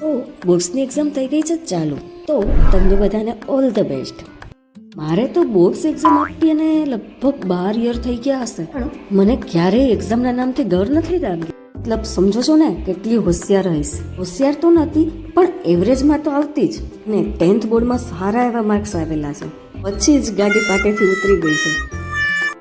તો બોર્ડ્સની એક્ઝામ થઈ ગઈ છે ચાલુ. તો તમને બધાને ઓલ ધ બેસ્ટ. મારે તો બોર્ડ્સ એક્ઝામ આપી અને લગભગ 12 યર થઈ ગયા હશે, પણ મને ક્યારેય એક્ઝામના નામથી ડર નથી લાગ્યો. મતલબ સમજો છો ને કેટલી હોશિયાર રહીશ. હોશિયાર તો નથી પણ એવરેજમાં તો આવતી જ, ને 10th બોર્ડમાં સારા એવા માર્ક્સ આવેલા છે. પછી જ ગાડી પાટેથી ઉતરી ગઈ છે.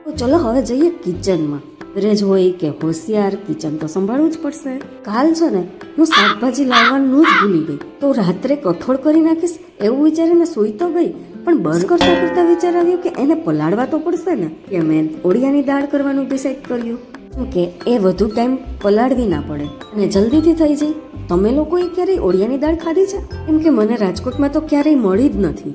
તો ચલો હવે જઈએ કિચનમાં. એવરેજ હોય કે હોશિયાર, કિચન તો સંભાળવું જ પડશે. કાલ છે ને હું શાકભાજી લાવવાનું જ ભૂલી ગઈ, તો રાત્રે કઠોળ કરી નાખીશ એવું વિચારીને સૂઈ તો ગઈ, પણ બસ કરતા કરતા વિચાર આવ્યો કે એને પલાળવા તો પડશે ને, કે મેં ઓળિયાની દાળ કરવાનું ડિસાઈડ કર્યું. કેમ કે એ વધુ ટાઈમ પલાળવી ના પડે અને જલ્દીથી થઈ જાય. તમે લોકોએ ક્યારેય ઓળિયાની દાળ ખાધી છે? કેમ કે મને રાજકોટમાં તો ક્યારેય મળી જ નથી.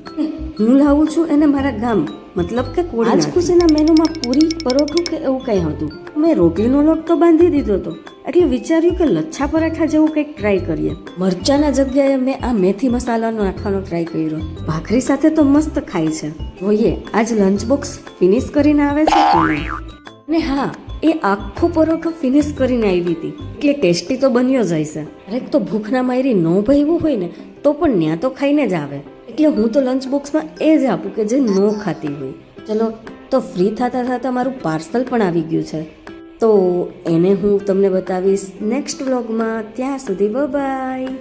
હું લાવું છું એને મારા ગામ, મતલબ કે આજ ખુશીના મેનુમાં પૂરી, પરોઠું કે એવું કંઈ હતું. મેં રોટલીનો લોટ તો બાંધી દીધો હતો, એટલે વિચાર્યું કે લચ્છા પરાઠા જેવું કંઈક ટ્રાય કરીએ. મરચાના જગ્યાએ મેં આ મેથી મસાલાનો નાખવાનો ટ્રાય કર્યો. ભાખરી સાથે તો મસ્ત ખાય છે. જોઈએ આજ લંચ બોક્સ ફિનિશ કરીને આવે છે કે નહીં. ને હા, એ આખો પરોઠો ફિનિશ કરીને આવી હતી, એટલે ટેસ્ટી તો બન્યો જ હશે. દરેક તો ભૂખના મારી ન ભયવું હોય ને તો પણ ન્યા તો ખાઈને જ આવે, એટલે હું તો લંચ બોક્સમાં એ જ આપું કે જે ન ખાતી હોય. ચલો તો ફ્રી થતાં થતાં મારું પાર્સલ પણ આવી ગયું છે, તો એને હું તમને બતાવીશ નેક્સ્ટ વ્લોગમાં. ત્યાં સુધી બાય.